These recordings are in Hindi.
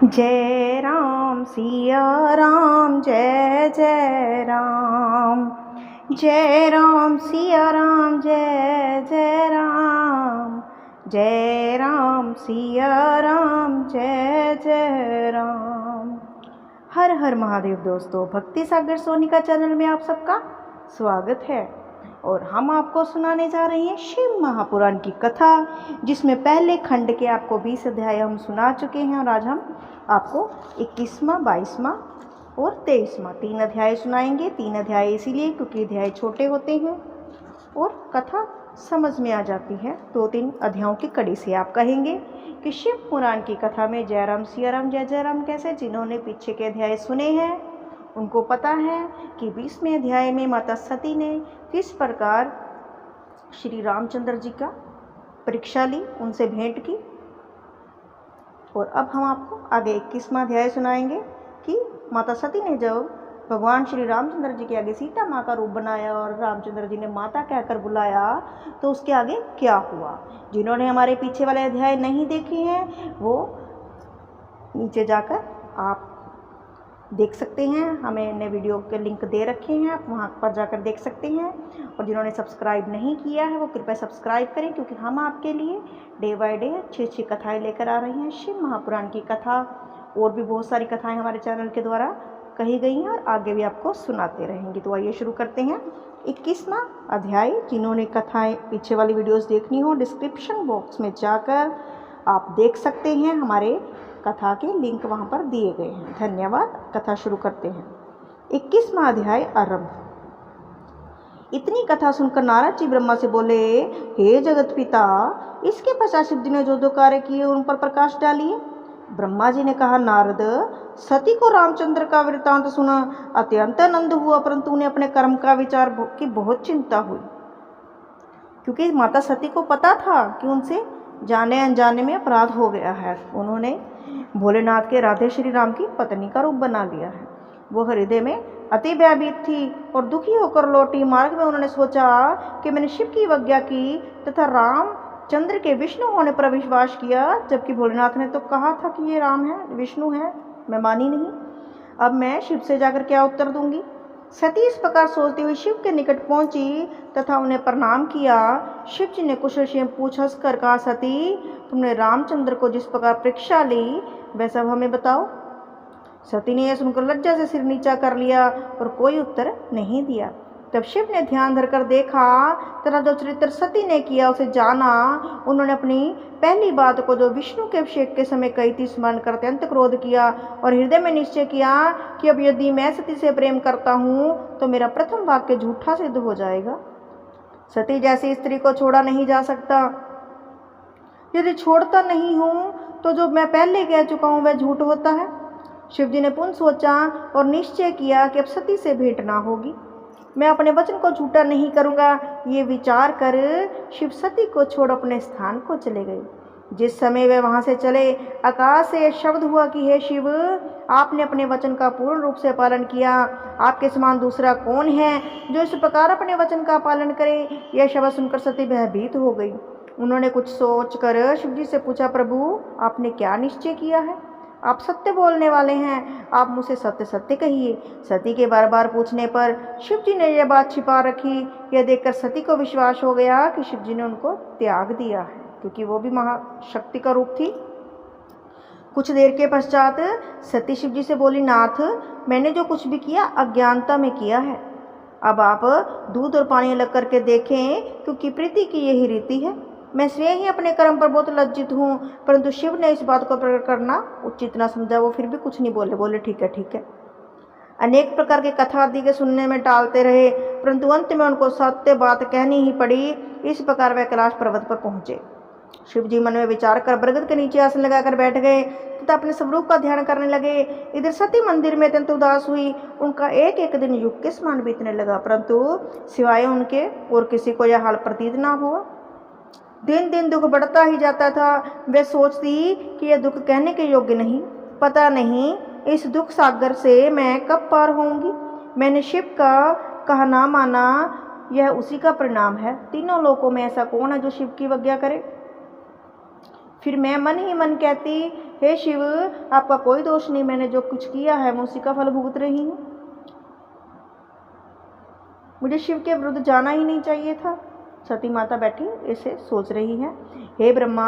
जय राम सिया राम जय जय राम। जय राम सिया राम जय जय राम। जय राम सिया राम जय जय राम। हर हर महादेव। दोस्तों, भक्ति सागर सोनिका चैनल में आप सबका स्वागत है और हम आपको सुनाने जा रहे हैं शिव महापुराण की कथा, जिसमें पहले खंड के आपको 20 अध्याय हम सुना चुके हैं और आज हम आपको 21वां, 22वां और 23वां 3 अध्याय सुनाएंगे। 3 अध्याय इसीलिए क्योंकि अध्याय छोटे होते हैं और कथा समझ में आ जाती है। 2-3 अध्यायों की कड़ी से आप कहेंगे कि शिव पुराण की कथा में जय राम सिया राम जय जय राम कैसे। जिन्होंने पीछे के अध्याय सुने हैं उनको पता है कि 20वें अध्याय में माता सती ने किस प्रकार श्री रामचंद्र जी का परीक्षा ली, उनसे भेंट की। और अब हम आपको आगे 21वां अध्याय सुनाएंगे कि माता सती ने जब भगवान श्री रामचंद्र जी के आगे सीता माँ का रूप बनाया और रामचंद्र जी ने माता कहकर बुलाया तो उसके आगे क्या हुआ। जिन्होंने हमारे पीछे वाले अध्याय नहीं देखे हैं वो नीचे जाकर आप देख सकते हैं। हमने वीडियो के लिंक दे रखे हैं, आप वहाँ पर जाकर देख सकते हैं। और जिन्होंने सब्सक्राइब नहीं किया है वो कृपया सब्सक्राइब करें, क्योंकि हम आपके लिए डे बाय डे अच्छी अच्छी कथाएं लेकर आ रहे हैं। शिव महापुराण की कथा और भी बहुत सारी कथाएं हमारे चैनल के द्वारा कही गई हैं और आगे भी आपको सुनाते रहेंगे। तो आइए शुरू करते हैं 21वां अध्याय। जिन्होंने कथाएँ पीछे वाली वीडियोज़ देखनी हो डिस्क्रिप्शन बॉक्स में जाकर आप देख सकते हैं, हमारे कथा के लिंक वहाँ पर दिए गए हैं। धन्यवाद। कथा शुरू करते हैं। 21वां अध्याय आरंभ। इतनी कथा सुनकर नारद जी ब्रह्मा से बोले, हे जगत पिता, इसके पश्चात शिव जी ने जो जो कार्य किए उन पर प्रकाश डालिए। ब्रह्मा जी ने कहा, नारद, सती को रामचंद्र का वृत्तांत सुना अत्यंत आनंद हुआ, परंतु उन्हें अपने कर्म का विचार की बहुत चिंता हुई, क्योंकि माता सती को पता था कि उनसे जाने अनजाने में अपराध हो गया है। उन्होंने भोलेनाथ के राधे श्री राम की पत्नी का रूप बना लिया है। वो हृदय में अति भयभीत थी और दुखी होकर लौटी। मार्ग में उन्होंने सोचा कि मैंने शिव की अवज्ञा की तथा रामचंद्र के विष्णु होने पर विश्वास किया, जबकि भोलेनाथ ने तो कहा था कि ये राम है, विष्णु है। मैं मानी नहीं। अब मैं शिव से जाकर क्या उत्तर दूंगी। सती इस प्रकार सोचती हुई शिव के निकट पहुंची तथा उन्हें प्रणाम किया। शिव जी ने कुशल क्षेम पूछ हंसकर कहा, सती, तुमने रामचंद्र को जिस प्रकार परीक्षा ली वह सब हमें बताओ। सती ने यह सुनकर लज्जा से सिर नीचा कर लिया और कोई उत्तर नहीं दिया। तब शिव ने ध्यान धरकर देखा तथा जो चरित्र सती ने किया उसे जाना। उन्होंने अपनी पहली बात को जो विष्णु के अभिषेक के समय कही थी स्मरण कर अत्यंत क्रोध किया और हृदय में निश्चय किया कि अब यदि मैं सती से प्रेम करता हूँ तो मेरा प्रथम वाक्य झूठा सिद्ध हो जाएगा। सती जैसी स्त्री को छोड़ा नहीं जा सकता। यदि छोड़ता नहीं हूँ तो जो मैं पहले कह चुका हूँ वह झूठ होता है। शिव जी ने पुनः सोचा और निश्चय किया कि अब सती से भेंट ना होगी। मैं अपने वचन को झूठा नहीं करूँगा। ये विचार कर शिव सती को छोड़ अपने स्थान को चले गए। जिस समय वे वहाँ से चले, आकाश से शब्द हुआ कि हे शिव, आपने अपने वचन का पूर्ण रूप से पालन किया। आपके समान दूसरा कौन है जो इस प्रकार अपने वचन का पालन करे। यह शब्द सुनकर सती भयभीत हो गई। उन्होंने कुछ सोचकर शिव जी से पूछा, प्रभु, आपने क्या निश्चय किया है। आप सत्य बोलने वाले हैं, आप मुझसे सत्य सत्य कहिए। सती के बार बार पूछने पर शिव जी ने यह बात छिपा रखी। यह देखकर सती को विश्वास हो गया कि शिव जी ने उनको त्याग दिया है, क्योंकि वो भी महाशक्ति का रूप थी। कुछ देर के पश्चात सती शिव जी से बोली, नाथ, मैंने जो कुछ भी किया अज्ञानता में किया है। अब आप दूध और पानी अलग करके देखें, क्योंकि प्रीति की यही रीति है। मैं स्वयं ही अपने कर्म पर बहुत लज्जित हूँ, परंतु शिव ने इस बात को प्रकट करना उचित न समझा। वो फिर भी कुछ नहीं बोले ठीक है ठीक है। अनेक प्रकार के कथा आदि के सुनने में टालते रहे, परंतु अंत में उनको सत्य बात कहनी ही पड़ी। इस प्रकार वह कैलाश पर्वत पर पहुँचे। शिव जी मन में विचार कर बरगद के नीचे आसन लगाकर बैठ गए तथा अपने स्वरूप का ध्यान करने लगे। इधर सती मंदिर में अत्यंत उदास हुई। उनका एक एक दिन युग के समान बीतने लगा, परंतु सिवाय उनके और किसी को यह हाल प्रतीत न हुआ। दिन दिन दुख बढ़ता ही जाता था। वे सोचती कि यह दुख कहने के योग्य नहीं। पता नहीं इस दुख सागर से मैं कब पार होऊंगी। मैंने शिव का कहा ना माना, यह उसी का परिणाम है। तीनों लोकों में ऐसा कौन है जो शिव की अवज्ञा करे। फिर मैं मन ही मन कहती, हे शिव, आपका कोई दोष नहीं, मैंने जो कुछ किया है मैं उसी का फल भुगत रही हूँ, मुझे शिव के विरुद्ध जाना ही नहीं चाहिए था। सती माता बैठी ऐसे सोच रही है। हे ब्रह्मा,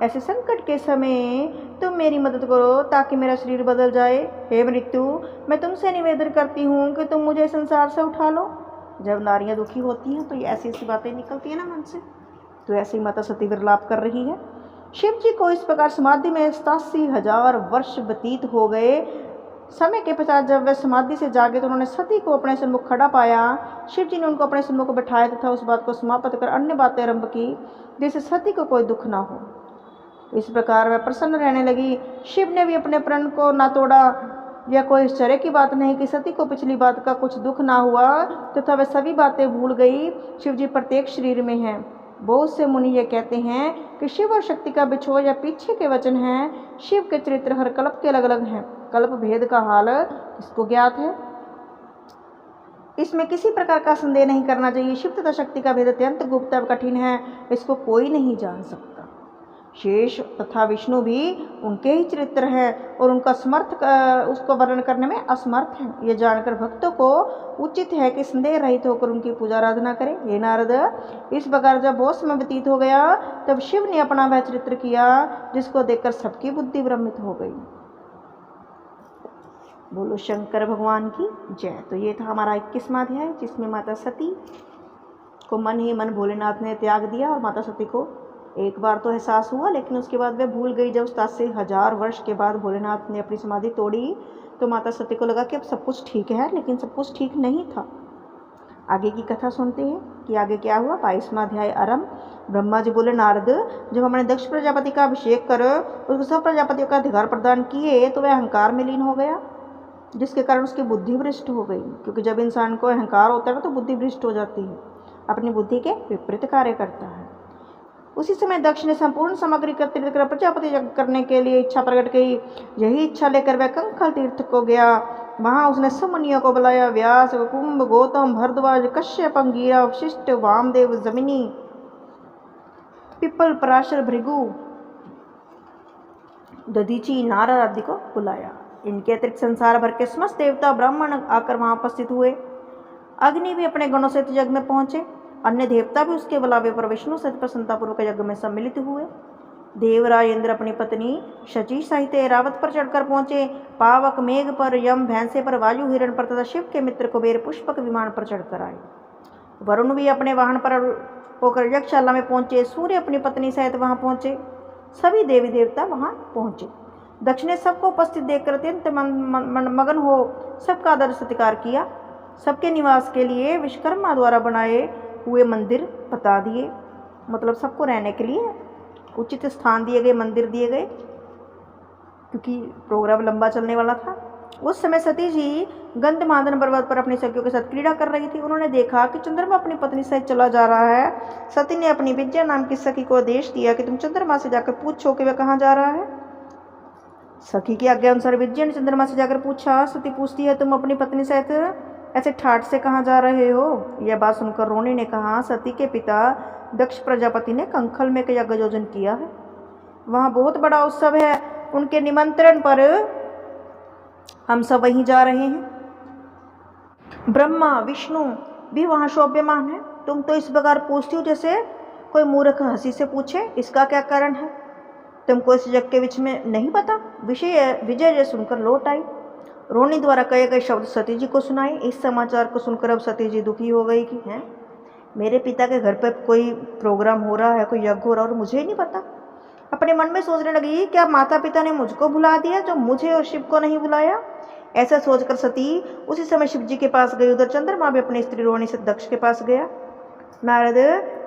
ऐसे संकट के समय तुम मेरी मदद करो ताकि मेरा शरीर बदल जाए। हे मृत्यु, मैं तुमसे निवेदन करती हूँ कि तुम मुझे संसार से उठा लो। जब नारियां दुखी होती हैं तो ये ऐसी ऐसी बातें निकलती है ना मन से, तो ऐसे ही माता सती विलाप कर रही है। शिव जी को इस प्रकार समाधि में 87,000 वर्ष व्यतीत हो गए। समय के पश्चात जब वे समाधि से जागे तो उन्होंने सती को अपने सन्मुख खड़ा पाया। शिव जी ने उनको अपने सन्मुख बैठाया तथा उस बात को समाप्त कर अन्य बातें आरंभ की जिससे सती को कोई दुख ना हो। इस प्रकार वह प्रसन्न रहने लगी। शिव ने भी अपने प्रण को ना तोड़ा। यह कोई आश्चर्य की बात नहीं कि सती को पिछली बात का कुछ दुख ना हुआ तथा वह सभी बातें भूल गई। शिव जी प्रत्येक शरीर में हैं। बहुत से मुनि ये कहते हैं कि शिव और शक्ति का बिछोह या पीछे के वचन हैं। शिव के चरित्र हर कल्प के अलग अलग हैं। कल्प भेद का हाल किसको ज्ञात है, इसमें किसी प्रकार का संदेह नहीं करना चाहिए। शिव तथा शक्ति का भेद अत्यंत गुप्त और कठिन है, इसको कोई नहीं जान सकता। शेष तथा विष्णु भी उनके ही चरित्र हैं और उनका उसको वर्णन करने में असमर्थ है। ये जानकर भक्तों को उचित है कि संदेह रहित होकर उनकी पूजा आराधना करें। हे नारद, इस प्रकार जब बहुत समय व्यतीत हो गया तब शिव ने अपना वह चरित्र किया जिसको देखकर सबकी बुद्धि भ्रमित हो गई। बोलो शंकर भगवान की जय। तो ये था हमारा 21वां अध्याय जिसमें माता सती को मन ही मन भोलेनाथ ने त्याग दिया और माता सती को एक बार तो एहसास हुआ लेकिन उसके बाद वह भूल गई। जब 87,000 वर्ष के बाद भोलेनाथ ने अपनी समाधि तोड़ी तो माता सती को लगा कि अब सब कुछ ठीक है, लेकिन सब कुछ ठीक नहीं था। आगे की कथा सुनते हैं कि आगे क्या हुआ। 22वां अध्याय आरंभ। ब्रह्मा जी बोले, नारद, जब हमने दक्ष प्रजापति का अभिषेक कर उसको सब प्रजापतियों का अधिकार प्रदान किए तो वह अहंकार में लीन हो गया, जिसके कारण उसकी बुद्धि भ्रष्ट हो गई। क्योंकि जब इंसान को अहंकार होता है तो बुद्धि भ्रष्ट हो जाती है, अपनी बुद्धि के विपरीत कार्य करता है। उसी समय दक्ष ने संपूर्ण सामग्री एकत्रित कर प्रजापति यज्ञ करने के लिए इच्छा प्रकट की। यही इच्छा लेकर वह कंखल तीर्थ को गया। वहां उसने सब मुनियों को बुलाया। व्यास, कुंभ, गौतम, भरद्वाज, कश्यप, अंगिरा, वशिष्ठ, वामदेव, जमिनी, पिपल, पराशर, भृगु, दधीची, नारद आदि को बुलाया। इनके अतिरिक्त संसार भर के समस्त देवता ब्राह्मण आकर वहां उपस्थित हुए। अग्नि भी अपने गणों से यज्ञ में पहुंचे। अन्य देवता भी उसके बुलावे पर विष्णु सहित प्रसन्नतापूर्वक यज्ञ में सम्मिलित हुए। देवराज इंद्र अपनी पत्नी शची सहित ऐरावत पर चढ़कर पहुंचे। पावक मेघ पर, यम भैंसे पर, वायु हिरण पर तथा शिव के मित्र कुबेर पुष्पक विमान पर चढ़कर आए। वरुण भी अपने वाहन पर होकर यज्ञशाला में पहुंचे। सूर्य अपनी पत्नी सहित वहां पहुंचे। सभी देवी देवता वहां पहुंचे। दक्ष ने सबको उपस्थित देखकर अत्यंत मगन हो सबका आदर सत्कार किया। सबके निवास के लिए विश्वकर्मा द्वारा बनाए हुए मंदिर बता दिए, मतलब सबको रहने के लिए उचित स्थान दिए गए, मंदिर दिए गए, क्योंकि प्रोग्राम लंबा चलने वाला था। उस समय सती जी गंधमादन पर्वत पर अपनी सखियों के साथ क्रीड़ा कर रही थी। उन्होंने देखा कि चंद्रमा अपनी पत्नी सहित चला जा रहा है। सती ने अपनी विद्या नाम की सखी को आदेश दिया कि तुम चंद्रमा से जाकर पूछो कि वह कहाँ जा रहा है। सखी की आज्ञा अनुसार विद्या ने चंद्रमा से जाकर पूछा। सती पूछती है, तुम अपनी पत्नी सहित ऐसे ठाठ से कहाँ जा रहे हो? यह बात सुनकर रोनी ने कहा, सती के पिता दक्ष प्रजापति ने कंखल में यज्ञ आयोजन किया है, वहाँ बहुत बड़ा उत्सव है, उनके निमंत्रण पर हम सब वहीं जा रहे हैं। ब्रह्मा विष्णु भी वहाँ शोभ्यमान है। तुम तो इस प्रकार पूछती हो जैसे कोई मूर्ख हंसी से पूछे, इसका क्या कारण है? तुमको इस यज्ञ के बीच में नहीं पता? विजय सुनकर लौट आई। रोनी द्वारा कहे गए शब्द सती जी को सुनाए। इस समाचार को सुनकर अब सती जी दुखी हो गई कि हैं, मेरे पिता के घर पर कोई प्रोग्राम हो रहा है, कोई यज्ञ हो रहा है और मुझे ही नहीं पता। अपने मन में सोचने लगी, क्या माता पिता ने मुझको भुला दिया जो मुझे और शिव को नहीं बुलाया? ऐसा सोचकर सती उसी समय शिव जी के पास गई। उधर चंद्रमा भी अपनी स्त्री रोहिणी से दक्ष के पास गया। नारद,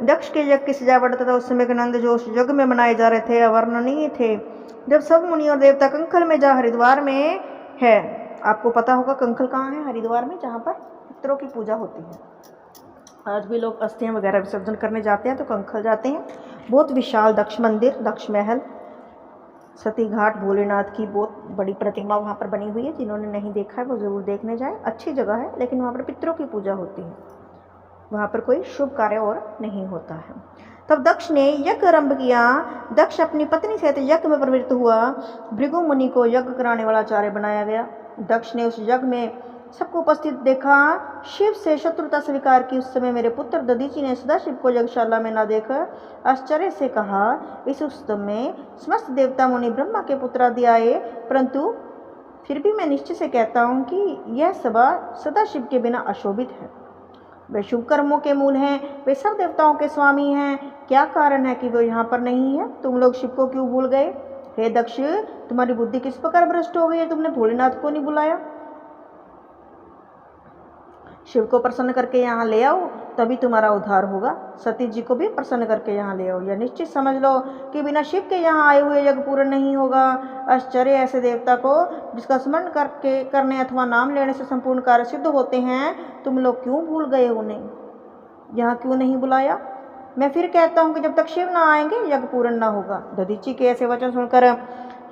दक्ष के यज्ञ की सजावट तथा उस समय के नंद जो उस यज्ञ में मनाए जा रहे थे अवर्णनीय थे। जब सब मुनि और देवता कंखल में जहाँ हरिद्वार में है, आपको पता होगा कंखल कहाँ है? हरिद्वार में, जहाँ पर पितरों की पूजा होती है। आज भी लोग अस्थियाँ वगैरह विसर्जन करने जाते हैं तो कंखल जाते हैं। बहुत विशाल दक्ष मंदिर, दक्ष महल, सती घाट, भोलेनाथ की बहुत बड़ी प्रतिमा वहाँ पर बनी हुई है। जिन्होंने नहीं देखा है वो ज़रूर देखने जाए। अच्छी जगह है, लेकिन वहाँ पर पितरों की पूजा होती है, वहाँ पर कोई शुभ कार्य और नहीं होता है। तब दक्ष ने यज्ञ आरंभ किया। दक्ष अपनी पत्नी सहित यज्ञ में प्रवृत्त हुआ। भृगु मुनि को यज्ञ कराने वाला आचार्य बनाया गया। दक्ष ने उस यज्ञ में सबको उपस्थित देखा, शिव से शत्रुता स्वीकार की। उस समय मेरे पुत्र दधीचि ने सदाशिव को यज्ञशाला में न देख आश्चर्य से कहा, इस उत्सव में समस्त देवता मुनि ब्रह्मा के पुत्र आदि आए, परंतु फिर भी मैं निश्चय से कहता हूँ कि यह सभा सदाशिव के बिना अशोभित है। वे शुभ कर्मों के मूल हैं, वे सब देवताओं के स्वामी हैं। क्या कारण है कि वो यहाँ पर नहीं है? तुम लोग शिव को क्यों भूल गए? हे दक्ष, तुम्हारी बुद्धि किस प्रकार भ्रष्ट हो गई है? तुमने भोलेनाथ को नहीं बुलाया? शिव को प्रसन्न करके यहाँ ले आओ, तभी तुम्हारा उद्धार होगा। सती जी को भी प्रसन्न करके यहाँ ले आओ। यह निश्चित समझ लो कि बिना शिव के यहाँ आए हुए यज्ञ पूर्ण नहीं होगा। आश्चर्य ऐसे देवता को जिसका स्मरण करने अथवा नाम लेने से संपूर्ण कार्य सिद्ध होते हैं, तुम लोग क्यों भूल गए उन्हें? यहाँ क्यों नहीं बुलाया? मैं फिर कहता हूँ कि जब तक शिव ना आएंगे यज्ञ पूर्ण ना होगा। दधीचि के ऐसे वचन सुनकर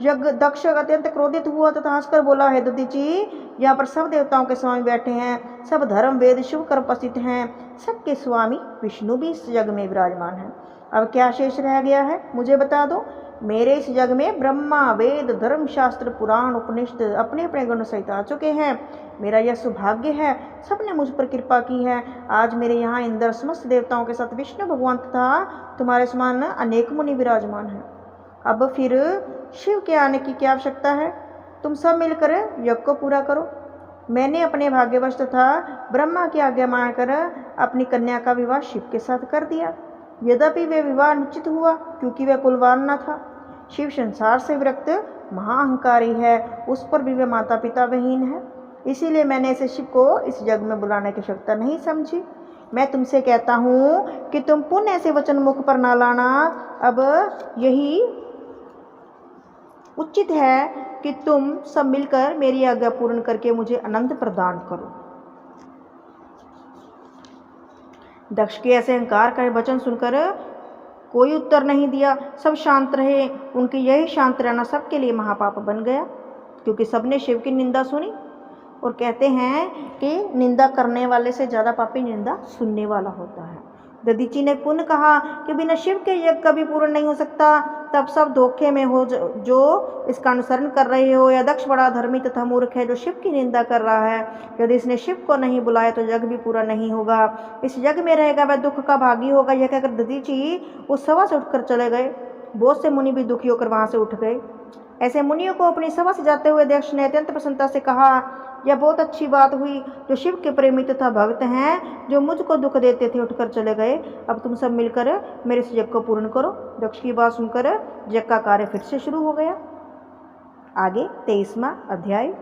यज्ञ दक्ष अत्यंत क्रोधित हुआ तथा हंसकर बोला, हे दधीचि, यहाँ पर सब देवताओं के स्वामी बैठे हैं, सब धर्म वेद शिव कर उपस्थित हैं, सबके स्वामी विष्णु भी इस यज्ञ में विराजमान है। अब क्या शेष रह गया है, मुझे बता दो। मेरे इस यज्ञ में ब्रह्मा वेद धर्म शास्त्र पुराण उपनिषद अपने अपने गुण सहित आ चुके हैं। मेरा यह सौभाग्य है, सबने मुझ पर कृपा की है। आज मेरे यहाँ इंद्र समस्त देवताओं के साथ विष्णु भगवान तथा तुम्हारे समान अनेक मुनि विराजमान हैं। अब फिर शिव के आने की क्या आवश्यकता है? तुम सब मिलकर यज्ञ को पूरा करो। मैंने अपने भाग्यवश तथा ब्रह्मा की आज्ञा मानकर अपनी कन्या का विवाह शिव के साथ कर दिया। यद्यपि वे विवाह निश्चित हुआ क्योंकि वह कुलवान न था। शिव संसार से विरक्त महाअहंकारी है, उस पर भी वे माता पिता विहीन है। इसीलिए मैंने इसे शिव को इस यज्ञ में बुलाने की आवश्यकता नहीं समझी। मैं तुमसे कहता हूँ कि तुम पुण्य ऐसे वचन मुख पर ना लाना। अब यही उचित है कि तुम सब मिलकर मेरी आज्ञा पूर्ण करके मुझे आनंद प्रदान करो। दक्ष के ऐसे अहंकार का वचन सुनकर कोई उत्तर नहीं दिया। सब शांत रहे। उनके यही शांत रहना सबके लिए महापाप बन गया, क्योंकि सबने शिव की निंदा सुनी। और कहते हैं कि निंदा करने वाले से ज़्यादा पापी निंदा सुनने वाला होता है। दधीचि ने पुनः कहा कि बिना शिव के यज्ञ कभी पूर्ण नहीं हो सकता। तब सब धोखे में हो जो इसका अनुसरण कर रहे हो। यह दक्ष बड़ा धर्मी तथा मूर्ख है जो शिव की निंदा कर रहा है। यदि इसने शिव को नहीं बुलाया तो यज्ञ भी पूरा नहीं होगा। इस यज्ञ में रहेगा वह दुख का भागी होगा। यह कहकर दधीचि उस सभा से उठकर चले गए। बहुत से मुनि भी दुखी होकर वहाँ से उठ गए। ऐसे मुनियों को अपनी सभा से जाते हुए दक्ष ने अत्यंत प्रसन्नता से कहा, यह बहुत अच्छी बात हुई। जो शिव के प्रेमी तथा भक्त हैं, जो मुझको दुख देते थे, उठकर चले गए। अब तुम सब मिलकर मेरे इस यज्ञ को पूर्ण करो। दक्ष की बात सुनकर यज्ञ का कार्य फिर से शुरू हो गया। आगे 23वां अध्याय।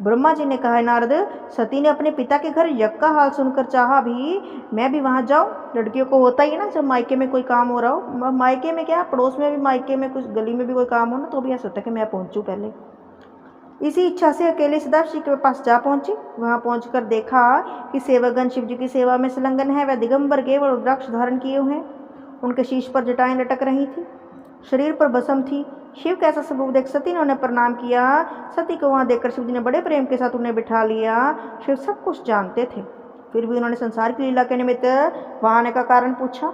ब्रह्मा जी ने कहा, नारद, सती ने अपने पिता के घर यज्ञ का हाल सुनकर चाहा भी मैं भी वहाँ जाऊँ। लड़कियों को होता ही है ना, जब मायके में कोई काम हो रहा हो, मायके में क्या पड़ोस में भी, मायके में कुछ गली में भी कोई काम हो ना, तो भी ऐसा होता है कि मैं पहुँचूँ पहले। इसी इच्छा से अकेले सदाशिव के पास जा पहुंची। वहां पहुंचकर देखा कि सेवकगण शिव जी की सेवा में संलग्न है। वह दिगंबर केवल रुद्राक्ष धारण किए हुए हैं। उनके शीश पर जटाएं लटक रही थी, शरीर पर भस्म थी। शिव का ऐसा स्वरूप देख सती ने उन्हें प्रणाम किया। सती को वहां देखकर शिव जी ने बड़े प्रेम के साथ उन्हें बिठा लिया। शिव सब कुछ जानते थे, फिर भी उन्होंने संसार की लीला के निमित्त वहां आने का कारण पूछा।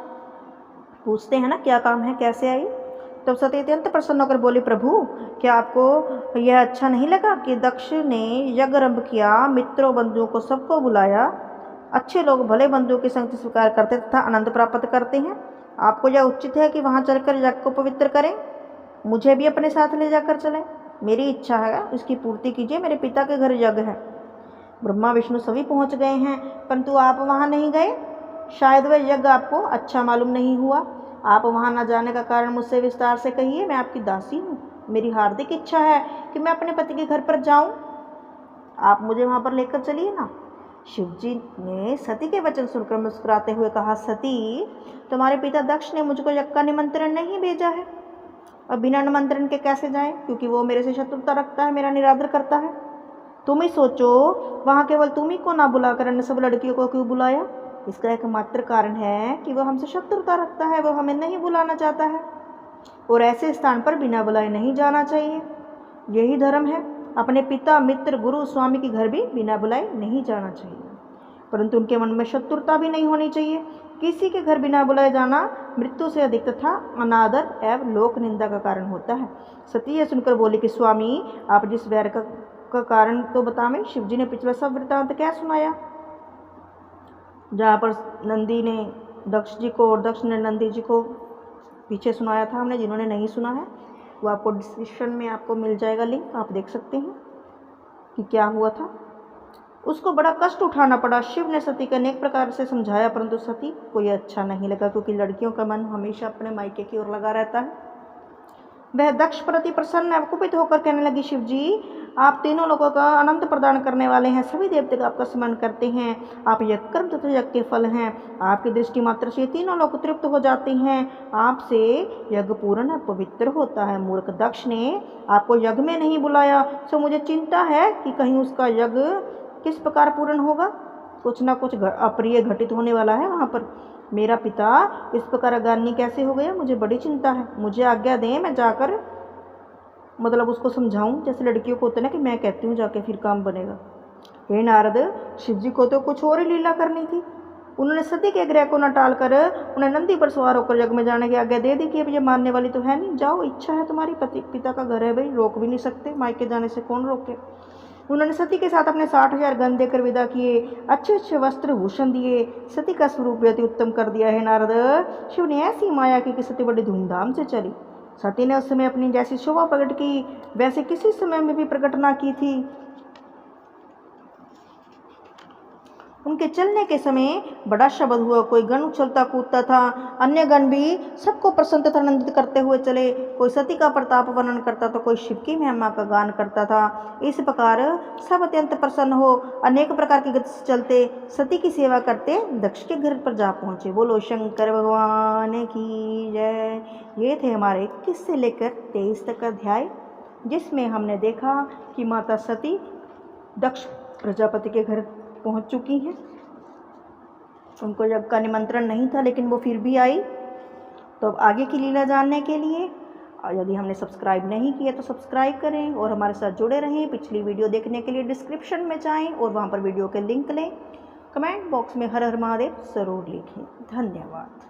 पूछते हैं ना, क्या काम है, कैसे आई? तब सती अत्यंत प्रसन्न होकर बोली, प्रभु, क्या आपको यह अच्छा नहीं लगा कि दक्ष ने यज्ञ आरंभ किया, मित्रों बंधुओं को सबको बुलाया? अच्छे लोग भले बंधुओं की संगति स्वीकार करते तथा आनंद प्राप्त करते हैं। आपको यह उचित है कि वहां चलकर यज्ञ को पवित्र करें, मुझे भी अपने साथ ले जाकर चलें। मेरी इच्छा है, इसकी पूर्ति कीजिए। मेरे पिता के घर यज्ञ है। ब्रह्मा विष्णु सभी पहुँच गए हैं, परंतु आप वहाँ नहीं गए। शायद वह यज्ञ आपको अच्छा मालूम नहीं हुआ। आप वहाँ न जाने का कारण मुझसे विस्तार से कहिए। मैं आपकी दासी हूँ। मेरी हार्दिक इच्छा है कि मैं अपने पति के घर पर जाऊँ। आप मुझे वहाँ पर लेकर चलिए ना। शिव जी ने सती के वचन सुनकर मुस्कुराते हुए कहा, सती, तुम्हारे पिता दक्ष ने मुझको यज्ञ का निमंत्रण नहीं भेजा है। और बिना निमंत्रण के कैसे जाएं? क्योंकि वो मेरे से शत्रुता रखता है, मेरा निरादर करता है। तुम ही सोचो, वहाँ केवल तुम ही को ना बुलाकर अन्य सब लड़कियों को क्यों बुलाया? इसका एकमात्र कारण है कि वह हमसे शत्रुता रखता है, वह हमें नहीं बुलाना चाहता है। और ऐसे स्थान पर बिना बुलाए नहीं जाना चाहिए। यही धर्म है। अपने पिता, मित्र, गुरु, स्वामी के घर भी बिना बुलाए नहीं जाना चाहिए, परंतु उनके मन में शत्रुता भी नहीं होनी चाहिए। किसी के घर बिना बुलाए जाना मृत्यु से अधिक तथा अनादर एवं लोक निंदा का कारण होता है। सती यह सुनकर बोली कि स्वामी, आप जिस वैर का कारण तो बतावें। शिव जी ने पिछला सब वृत्तांत क्या सुनाया, जहाँ पर नंदी ने दक्ष जी को और दक्ष ने नंदी जी को पीछे सुनाया था हमने। जिन्होंने नहीं सुना है वो आपको डिस्क्रिप्शन में आपको मिल जाएगा लिंक, आप देख सकते हैं कि क्या हुआ था। उसको बड़ा कष्ट उठाना पड़ा। शिव ने सती को अनेक प्रकार से समझाया, परंतु सती को यह अच्छा नहीं लगा, क्योंकि लड़कियों का मन हमेशा अपने मायके की ओर लगा रहता है। वह दक्ष प्रति प्रसन्न एवं कुपित होकर कहने लगी, शिव जी, आप तीनों लोगों का आनंद प्रदान करने वाले हैं, सभी देवते आपका स्मरण करते हैं, आप यज्ञ कर्म तथा यज्ञ के फल हैं, आपकी दृष्टि मात्र से तीनों लोग तृप्त हो जाते हैं, आपसे यज्ञ पूर्ण पवित्र होता है। मूर्ख दक्ष ने आपको यज्ञ में नहीं बुलाया, सो मुझे चिंता है कि कहीं उसका यज्ञ किस प्रकार पूर्ण होगा, कुछ ना कुछ अप्रिय घटित होने वाला है वहाँ पर। मेरा पिता इस प्रकार अज्ञानी कैसे हो गया, मुझे बड़ी चिंता है। मुझे आज्ञा दें, मैं जाकर मतलब उसको समझाऊं, जैसे लड़कियों को होता है ना कि मैं कहती हूँ जाके फिर काम बनेगा। हे नारद, शिव जी को तो कुछ और ही लीला करनी थी। उन्होंने सती के आग्रह को न टालकर उन्हें नंदी पर सवार होकर यज्ञ में जाने की आज्ञा दे दी कि अब ये मानने वाली तो है नहीं, जाओ, इच्छा है तुम्हारी, पिता का घर है भाई, रोक भी नहीं सकते, मायके जाने से कौन रोके। उन्होंने सती के साथ अपने 60,000 गन देकर विदा किए, अच्छे अच्छे वस्त्र भूषण दिए, सती का स्वरूप अति उत्तम कर दिया है। नारद, शिव ने ऐसी माया की कि सती बड़ी धूमधाम से चली। सती ने उस समय अपनी जैसी शोभा प्रकट की वैसे किसी समय में भी प्रकट ना की थी। उनके चलने के समय बड़ा शब्द हुआ, कोई गण उछलता कूदता था, अन्य गण भी सबको प्रसन्न तथा आनंदित करते हुए चले। कोई सती का प्रताप वर्णन करता तो कोई शिव की महिमा का गान करता था। इस प्रकार सब अत्यंत प्रसन्न हो अनेक प्रकार की गति से चलते सती की सेवा करते दक्ष के घर पर जा पहुँचे। बोलो शंकर भगवान की जय। ये थे हमारे 21 से लेकर 23 तक अध्याय, जिसमें हमने देखा कि माता सती दक्ष प्रजापति के घर पहुंच चुकी हैं। उनको यज्ञ का निमंत्रण नहीं था, लेकिन वो फिर भी आई। तो अब आगे की लीला जानने के लिए यदि हमने सब्सक्राइब नहीं किया तो सब्सक्राइब करें और हमारे साथ जुड़े रहें। पिछली वीडियो देखने के लिए डिस्क्रिप्शन में जाएं और वहां पर वीडियो के लिंक लें। कमेंट बॉक्स में हर हर महादेव ज़रूर लिखें। धन्यवाद।